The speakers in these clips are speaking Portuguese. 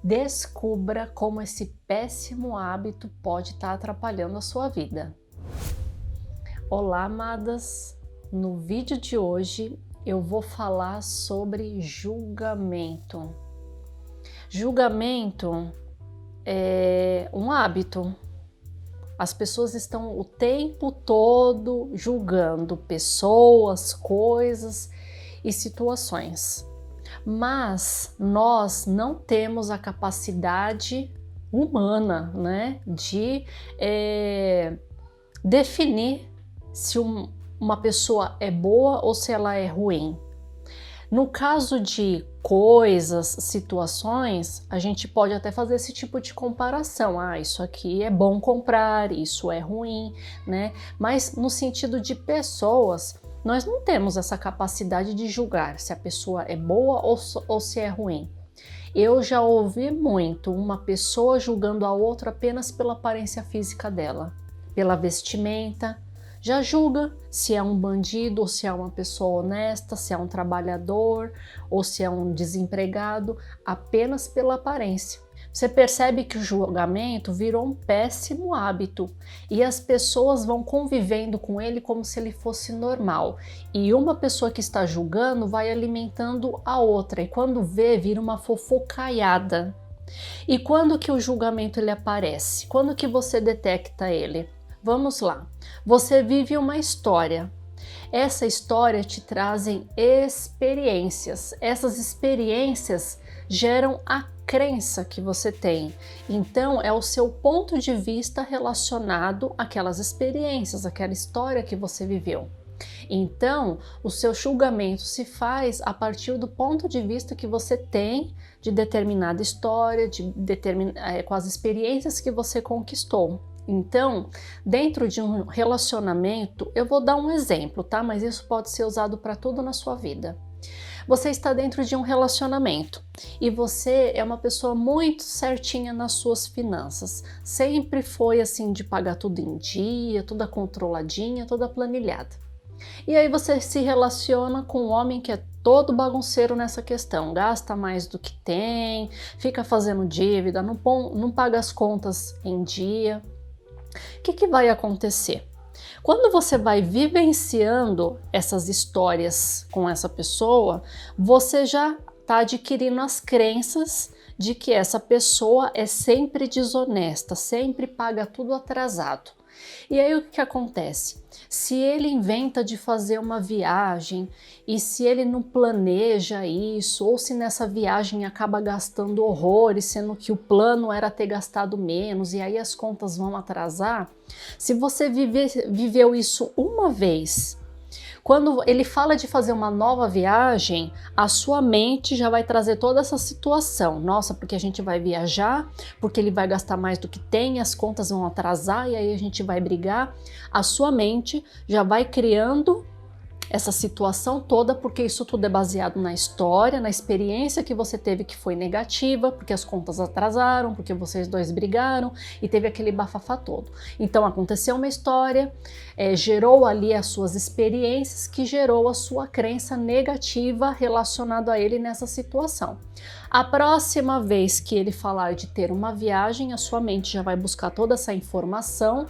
Descubra como esse péssimo hábito pode estar atrapalhando a sua vida. Olá, amadas! No vídeo de hoje eu vou falar sobre julgamento. Julgamento é um hábito. As pessoas estão o tempo todo julgando pessoas, coisas e situações. Mas nós não temos a capacidade humana, né, de definir se uma pessoa é boa ou se ela é ruim. No caso de coisas, situações, a gente pode até fazer esse tipo de comparação. Ah, isso aqui é bom comprar, isso é ruim, né? Mas no sentido de pessoas, nós não temos essa capacidade de julgar se a pessoa é boa ou se é ruim. Eu já ouvi muito uma pessoa julgando a outra apenas pela aparência física dela, pela vestimenta. Já julga se é um bandido ou se é uma pessoa honesta, se é um trabalhador ou se é um desempregado, apenas pela aparência. Você percebe que o julgamento virou um péssimo hábito e as pessoas vão convivendo com ele como se ele fosse normal. E uma pessoa que está julgando vai alimentando a outra e quando vê, vira uma fofocaiada. E quando que o julgamento ele aparece? Quando que você detecta ele? Vamos lá. Você vive uma história. Essa história te trazem experiências. Essas experiências geram a crença que você tem. Então, é o seu ponto de vista relacionado àquelas experiências, àquela história que você viveu. Então, o seu julgamento se faz a partir do ponto de vista que você tem de determinada história, com as experiências que você conquistou. Então, dentro de um relacionamento, eu vou dar um exemplo, tá? Mas isso pode ser usado para tudo na sua vida. Você está dentro de um relacionamento e você é uma pessoa muito certinha nas suas finanças. Sempre foi assim de pagar tudo em dia, toda controladinha, toda planilhada. E aí você se relaciona com um homem que é todo bagunceiro nessa questão, gasta mais do que tem, fica fazendo dívida, não paga as contas em dia. O que vai acontecer? Quando você vai vivenciando essas histórias com essa pessoa, você já está adquirindo as crenças de que essa pessoa é sempre desonesta, sempre paga tudo atrasado. E aí o que acontece? Se ele inventa de fazer uma viagem e se ele não planeja isso, ou se nessa viagem acaba gastando horrores, sendo que o plano era ter gastado menos e aí as contas vão atrasar, se você viveu isso uma vez, quando ele fala de fazer uma nova viagem, a sua mente já vai trazer toda essa situação. Nossa, porque a gente vai viajar, porque ele vai gastar mais do que tem, as contas vão atrasar e aí a gente vai brigar. A sua mente já vai criando essa situação toda, porque isso tudo é baseado na história, na experiência que você teve que foi negativa, porque as contas atrasaram, porque vocês dois brigaram e teve aquele bafafá todo. Então aconteceu uma história, gerou ali as suas experiências que gerou a sua crença negativa relacionada a ele nessa situação. A próxima vez que ele falar de ter uma viagem, a sua mente já vai buscar toda essa informação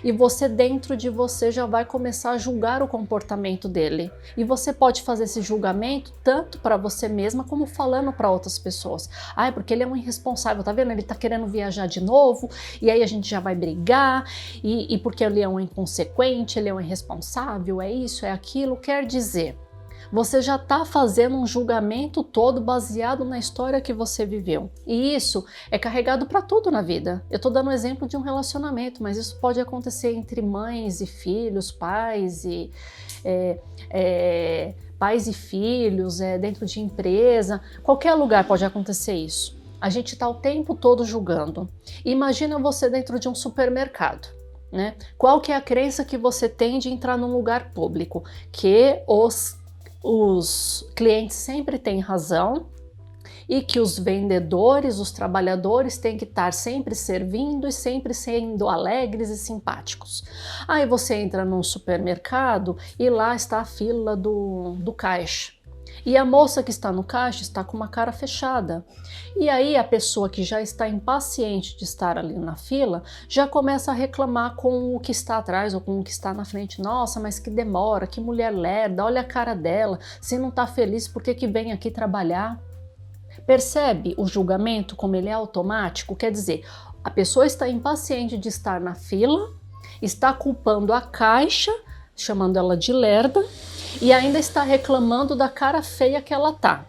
e você dentro de você já vai começar a julgar o comportamento dele. E você pode fazer esse julgamento tanto para você mesma como falando para outras pessoas. Ah, é porque ele é um irresponsável, tá vendo? Ele tá querendo viajar de novo e aí a gente já vai brigar e porque ele é um inconsequente, ele é um irresponsável, é isso, é aquilo. Quer dizer, você já está fazendo um julgamento todo baseado na história que você viveu. E isso é carregado para tudo na vida. Eu estou dando um exemplo de um relacionamento, mas isso pode acontecer entre mães e filhos, pais e filhos, dentro de empresa. Qualquer lugar pode acontecer isso. A gente está o tempo todo julgando. Imagina você dentro de um supermercado. Né? Qual que é a crença que você tem de entrar num lugar público? Que os clientes sempre têm razão e que os vendedores, os trabalhadores têm que estar sempre servindo e sempre sendo alegres e simpáticos. Aí você entra num supermercado e lá está a fila do caixa. E a moça que está no caixa está com uma cara fechada. E aí a pessoa que já está impaciente de estar ali na fila já começa a reclamar com o que está atrás ou com o que está na frente. Nossa, mas que demora, que mulher lerda, olha a cara dela. Se não está feliz, por que que vem aqui trabalhar? Percebe o julgamento como ele é automático? Quer dizer, a pessoa está impaciente de estar na fila, está culpando a caixa, chamando ela de lerda, e ainda está reclamando da cara feia que ela tá.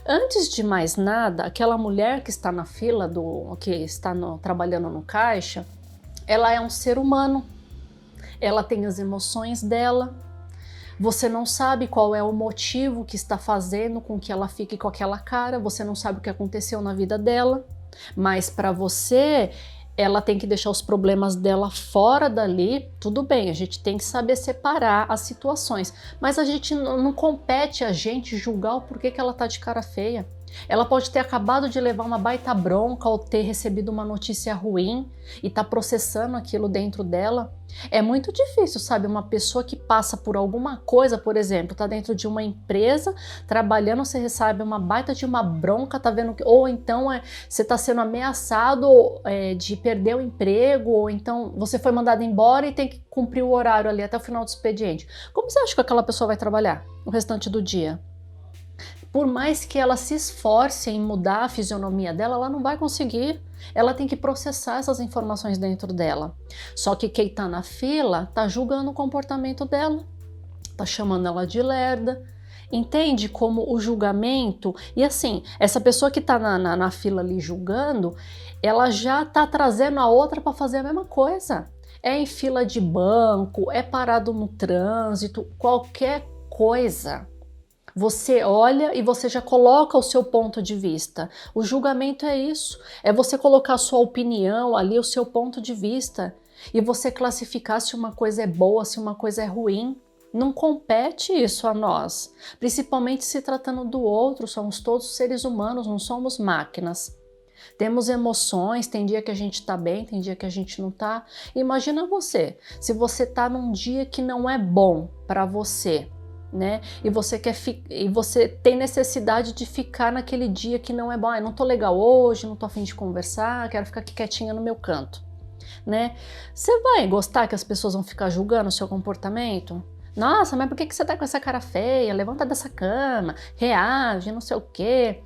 Antes de mais nada, aquela mulher que está na fila, que está trabalhando no caixa, ela é um ser humano, ela tem as emoções dela. Você não sabe qual é o motivo que está fazendo com que ela fique com aquela cara, você não sabe o que aconteceu na vida dela, mas para você, ela tem que deixar os problemas dela fora dali. Tudo bem, a gente tem que saber separar as situações, mas a gente não compete a gente julgar o porquê que ela tá de cara feia. Ela pode ter acabado de levar uma baita bronca ou ter recebido uma notícia ruim e tá processando aquilo dentro dela. É muito difícil, sabe? Uma pessoa que passa por alguma coisa, por exemplo, tá dentro de uma empresa, trabalhando, você recebe uma baita de uma bronca, tá vendo? Ou então você tá sendo ameaçado de perder o emprego, ou então você foi mandado embora e tem que cumprir o horário ali até o final do expediente. Como você acha que aquela pessoa vai trabalhar o restante do dia? Por mais que ela se esforce em mudar a fisionomia dela, ela não vai conseguir. Ela tem que processar essas informações dentro dela. Só que quem tá na fila tá julgando o comportamento dela, tá chamando ela de lerda. Entende como o julgamento... E assim, essa pessoa que tá na fila ali julgando, ela já tá trazendo a outra para fazer a mesma coisa. É em fila de banco, é parado no trânsito, qualquer coisa. Você olha e você já coloca o seu ponto de vista. O julgamento é isso, é você colocar a sua opinião ali, o seu ponto de vista, e você classificar se uma coisa é boa, se uma coisa é ruim. Não compete isso a nós, principalmente se tratando do outro. Somos todos seres humanos, não somos máquinas. Temos emoções, tem dia que a gente tá bem, tem dia que a gente não tá. Imagina você, se você tá num dia que não é bom para você, né? E você tem necessidade de ficar naquele dia que não é bom. Não tô legal hoje, não tô a fim de conversar, quero ficar aqui quietinha no meu canto, né? Você vai gostar que as pessoas vão ficar julgando o seu comportamento? Nossa, mas por que você tá com essa cara feia? Levanta dessa cama, reage, não sei o quê.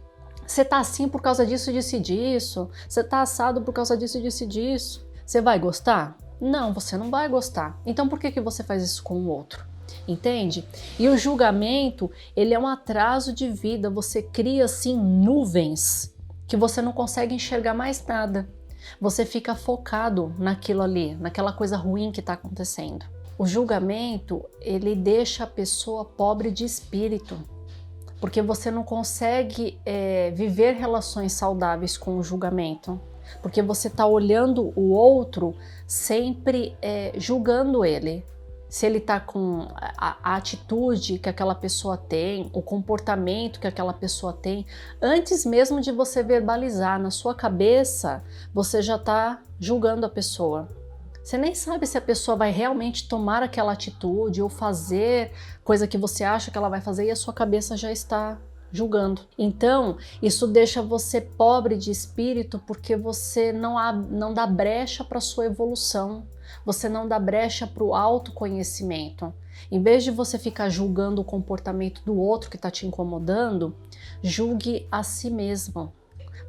Você tá assim por causa disso, disso e disso. Você tá assado por causa disso, disso e disso. Você vai gostar? Não, você não vai gostar. Então por que você faz isso com o outro? Entende? E o julgamento, ele é um atraso de vida. Você cria assim nuvens que você não consegue enxergar mais nada. Você fica focado naquilo ali, naquela coisa ruim que está acontecendo. O julgamento, ele deixa a pessoa pobre de espírito, porque você não consegue viver relações saudáveis com o julgamento, porque você está olhando o outro sempre julgando ele. Se ele está com a atitude que aquela pessoa tem, o comportamento que aquela pessoa tem, antes mesmo de você verbalizar, na sua cabeça, você já está julgando a pessoa. Você nem sabe se a pessoa vai realmente tomar aquela atitude ou fazer coisa que você acha que ela vai fazer e a sua cabeça já está julgando. Então, isso deixa você pobre de espírito porque você não dá brecha para a sua evolução. Você não dá brecha para o autoconhecimento. Em vez de você ficar julgando o comportamento do outro que está te incomodando, julgue a si mesmo.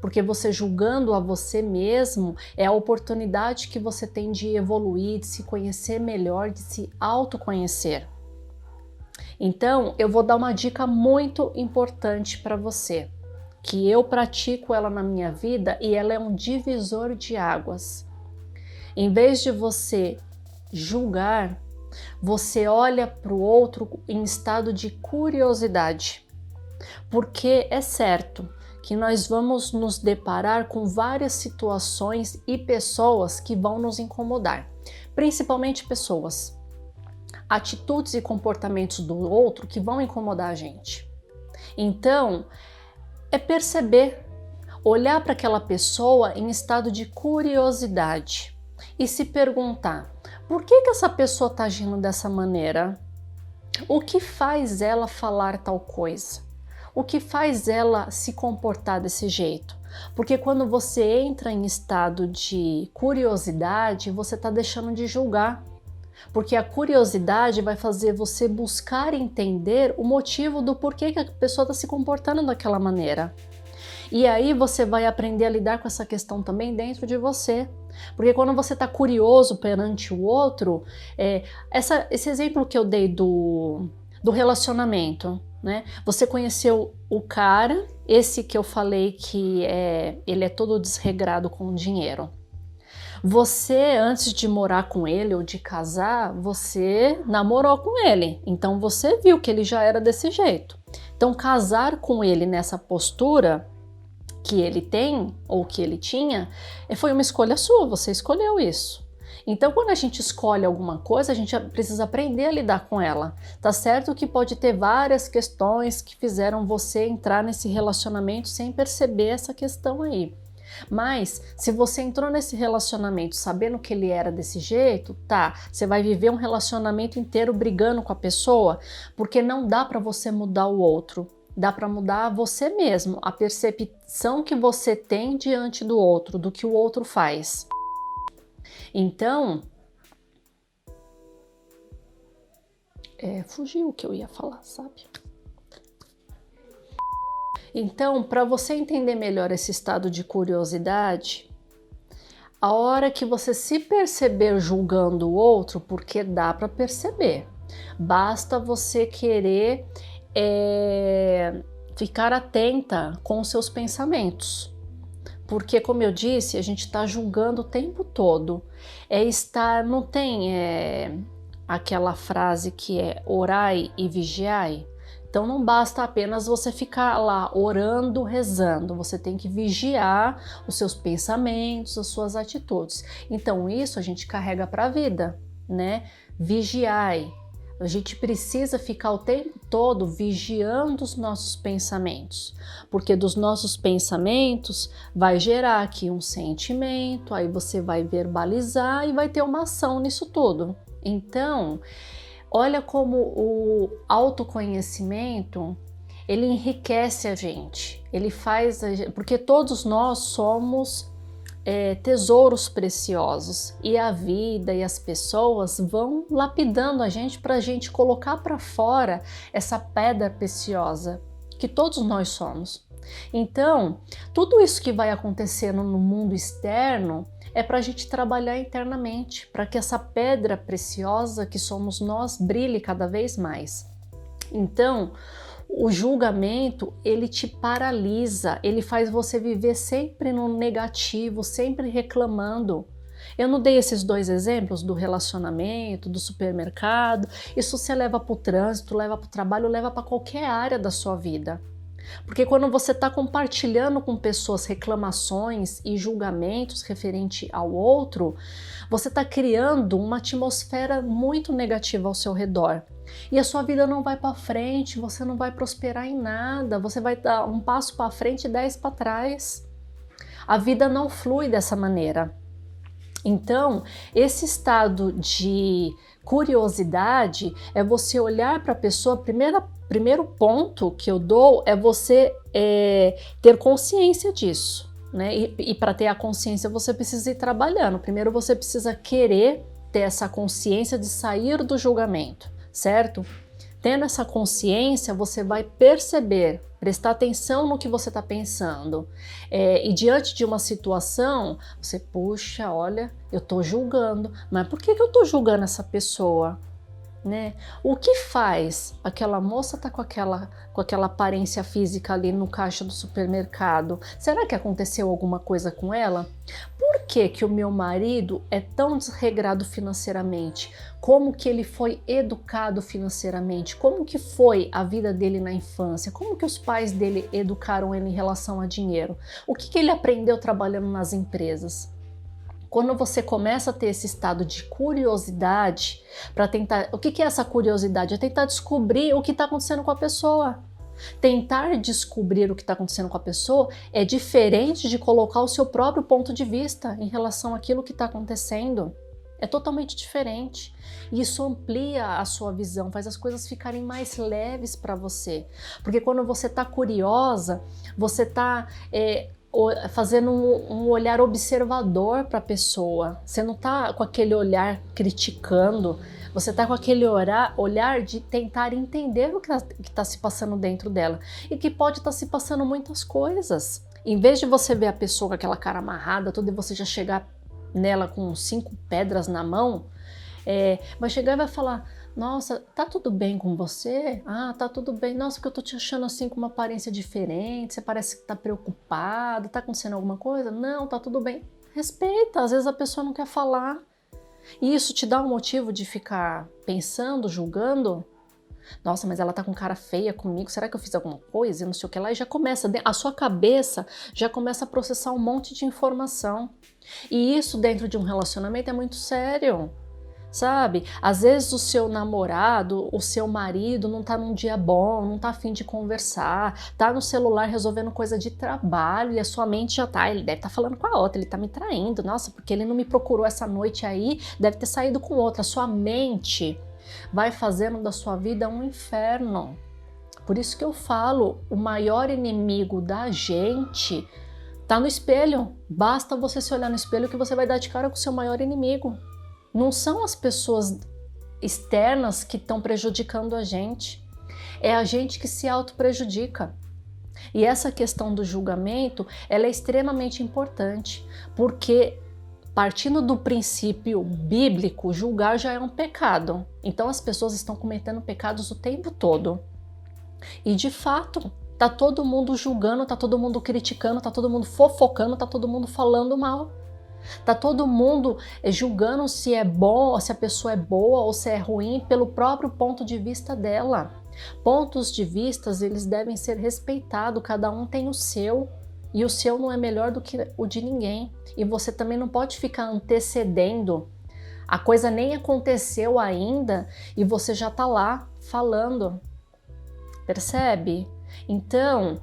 Porque você julgando a você mesmo é a oportunidade que você tem de evoluir, de se conhecer melhor, de se autoconhecer. Então, eu vou dar uma dica muito importante para você, que eu pratico ela na minha vida e ela é um divisor de águas. Em vez de você julgar, você olha para o outro em estado de curiosidade. Porque é certo que nós vamos nos deparar com várias situações e pessoas que vão nos incomodar. Principalmente pessoas, atitudes e comportamentos do outro que vão incomodar a gente. Então, é perceber, olhar para aquela pessoa em estado de curiosidade e se perguntar: por que essa pessoa está agindo dessa maneira? O que faz ela falar tal coisa? O que faz ela se comportar desse jeito? Porque quando você entra em estado de curiosidade, você está deixando de julgar. Porque a curiosidade vai fazer você buscar entender o motivo do porquê que a pessoa está se comportando daquela maneira. E aí você vai aprender a lidar com essa questão também dentro de você. Porque quando você está curioso perante o outro, esse exemplo que eu dei do relacionamento, né? Você conheceu o cara, esse que eu falei que ele é todo desregrado com dinheiro. Você, antes de morar com ele ou de casar, você namorou com ele. Então você viu que ele já era desse jeito. Então casar com ele nessa postura que ele tem ou que ele tinha, foi uma escolha sua, você escolheu isso. Então, quando a gente escolhe alguma coisa, a gente precisa aprender a lidar com ela. Tá certo que pode ter várias questões que fizeram você entrar nesse relacionamento sem perceber essa questão aí. Mas, se você entrou nesse relacionamento sabendo que ele era desse jeito, tá, você vai viver um relacionamento inteiro brigando com a pessoa, porque não dá para você mudar o outro. Dá para mudar você mesmo, a percepção que você tem diante do outro, do que o outro faz. Então, fugiu o que eu ia falar, sabe? Então, para você entender melhor esse estado de curiosidade, a hora que você se perceber julgando o outro, porque dá para perceber, basta você querer ficar atenta com os seus pensamentos. Porque, como eu disse, a gente está julgando o tempo todo. Não tem aquela frase que é orai e vigiai? Então não basta apenas você ficar lá orando, rezando, você tem que vigiar os seus pensamentos, as suas atitudes. Então isso a gente carrega para a vida, né? Vigiai. A gente precisa ficar o tempo todo vigiando os nossos pensamentos, porque dos nossos pensamentos vai gerar aqui um sentimento, aí você vai verbalizar e vai ter uma ação nisso tudo. Então, olha como o autoconhecimento, ele enriquece a gente, porque todos nós somos tesouros preciosos e a vida e as pessoas vão lapidando a gente para a gente colocar para fora essa pedra preciosa que todos nós somos. Então, tudo isso que vai acontecendo no mundo externo é para a gente trabalhar internamente, para que essa pedra preciosa que somos nós brilhe cada vez mais. Então, o julgamento, ele te paralisa, ele faz você viver sempre no negativo, sempre reclamando. Eu não dei esses dois exemplos do relacionamento, do supermercado, isso você leva para o trânsito, leva para o trabalho, leva para qualquer área da sua vida. Porque quando você está compartilhando com pessoas reclamações e julgamentos referente ao outro, você está criando uma atmosfera muito negativa ao seu redor. E a sua vida não vai para frente, você não vai prosperar em nada, você vai dar um passo para frente e 10 para trás. A vida não flui dessa maneira. Então, esse estado de curiosidade é você olhar para a pessoa. Primeiro ponto que eu dou é você ter consciência disso, né? E para ter a consciência você precisa ir trabalhando. Primeiro você precisa querer ter essa consciência de sair do julgamento, certo? Tendo essa consciência, você vai perceber, prestar atenção no que você está pensando. E diante de uma situação, você, puxa, olha, eu estou julgando, mas por que eu estou julgando essa pessoa? Né? O que faz aquela moça tá com aquela aparência física ali no caixa do supermercado? Será que aconteceu alguma coisa com ela? Por que o meu marido é tão desregrado financeiramente? Como que ele foi educado financeiramente? Como que foi a vida dele na infância? Como que os pais dele educaram ele em relação a dinheiro? O que ele aprendeu trabalhando nas empresas? Quando você começa a ter esse estado de curiosidade, para tentar... O que é essa curiosidade? É tentar descobrir o que está acontecendo com a pessoa. Tentar descobrir o que está acontecendo com a pessoa é diferente de colocar o seu próprio ponto de vista em relação àquilo que está acontecendo. É totalmente diferente. E isso amplia a sua visão, faz as coisas ficarem mais leves para você. Porque quando você está curiosa, você está fazendo um olhar observador para a pessoa. Você não está com aquele olhar criticando, você está com aquele olhar de tentar entender o que está se passando dentro dela. E que pode estar se passando muitas coisas. Em vez de você ver a pessoa com aquela cara amarrada, tudo, e você já chegar nela com 5 pedras na mão, vai chegar e vai falar: nossa, tá tudo bem com você? Ah, tá tudo bem. Nossa, porque eu tô te achando assim com uma aparência diferente, você parece que tá preocupado, tá acontecendo alguma coisa? Não, tá tudo bem. Respeita, às vezes a pessoa não quer falar. E isso te dá um motivo de ficar pensando, julgando? Nossa, mas ela tá com cara feia comigo, será que eu fiz alguma coisa? E não sei o que lá, e já começa, a sua cabeça já começa a processar um monte de informação. E isso dentro de um relacionamento é muito sério, sabe? Às vezes o seu namorado, o seu marido não tá num dia bom, não tá a fim de conversar, tá no celular resolvendo coisa de trabalho e a sua mente já tá, ele deve estar falando com a outra, ele tá me traindo, nossa, porque ele não me procurou essa noite aí, deve ter saído com outra. A sua mente vai fazendo da sua vida um inferno. Por isso que eu falo, o maior inimigo da gente tá no espelho. Basta você se olhar no espelho que você vai dar de cara com o seu maior inimigo. Não são as pessoas externas que estão prejudicando a gente. É a gente que se auto-prejudica. E essa questão do julgamento, ela é extremamente importante, porque partindo do princípio bíblico, julgar já é um pecado. Então as pessoas estão cometendo pecados o tempo todo. E de fato, tá todo mundo julgando, tá todo mundo criticando, tá todo mundo fofocando, tá todo mundo falando mal. Tá todo mundo julgando se é bom, se a pessoa é boa ou se é ruim pelo próprio ponto de vista dela. Pontos de vista, eles devem ser respeitados, cada um tem o seu. E o seu não é melhor do que o de ninguém. E você também não pode ficar antecedendo. A coisa nem aconteceu ainda e você já tá lá falando. Percebe? Então,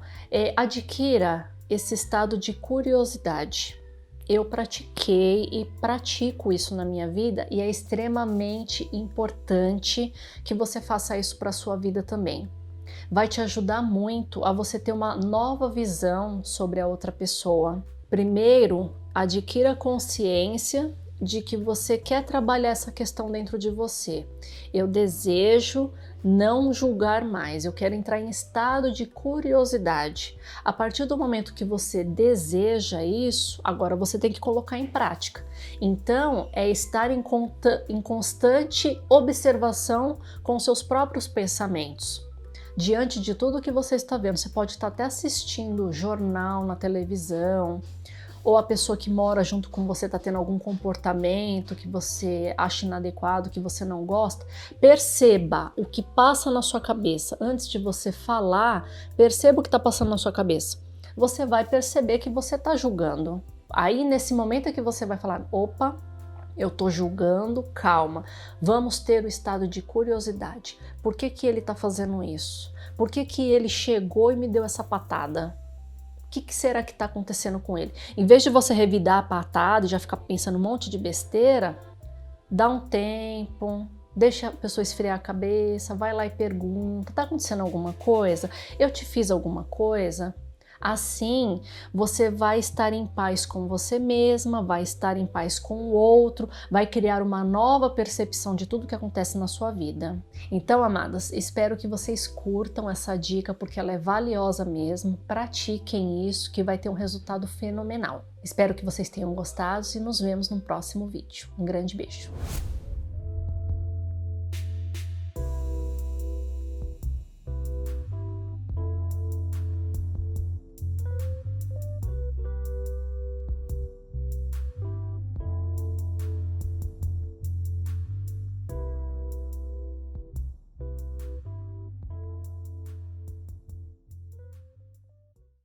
adquira esse estado de curiosidade. Eu pratiquei e pratico isso na minha vida e é extremamente importante que você faça isso para a sua vida também. Vai te ajudar muito a você ter uma nova visão sobre a outra pessoa. Primeiro, adquira consciência de que você quer trabalhar essa questão dentro de você. Eu desejo não julgar mais, eu quero entrar em estado de curiosidade. A partir do momento que você deseja isso, agora você tem que colocar em prática. Então, é estar em constante observação com seus próprios pensamentos. Diante de tudo que você está vendo, você pode estar até assistindo jornal na televisão, ou a pessoa que mora junto com você está tendo algum comportamento que você acha inadequado, que você não gosta. Perceba o que passa na sua cabeça. Antes de você falar, perceba o que está passando na sua cabeça. Você vai perceber que você está julgando. Aí, nesse momento é que você vai falar: opa, eu estou julgando, calma. Vamos ter o estado de curiosidade. Por que que ele está fazendo isso? Por que que ele chegou e me deu essa patada? O que será que está acontecendo com ele? Em vez de você revidar a patada e já ficar pensando um monte de besteira, dá um tempo, deixa a pessoa esfriar a cabeça, vai lá e pergunta: tá acontecendo alguma coisa? Eu te fiz alguma coisa? Assim, você vai estar em paz com você mesma, vai estar em paz com o outro, vai criar uma nova percepção de tudo que acontece na sua vida. Então, amadas, espero que vocês curtam essa dica, porque ela é valiosa mesmo. Pratiquem isso, que vai ter um resultado fenomenal. Espero que vocês tenham gostado e nos vemos no próximo vídeo. Um grande beijo!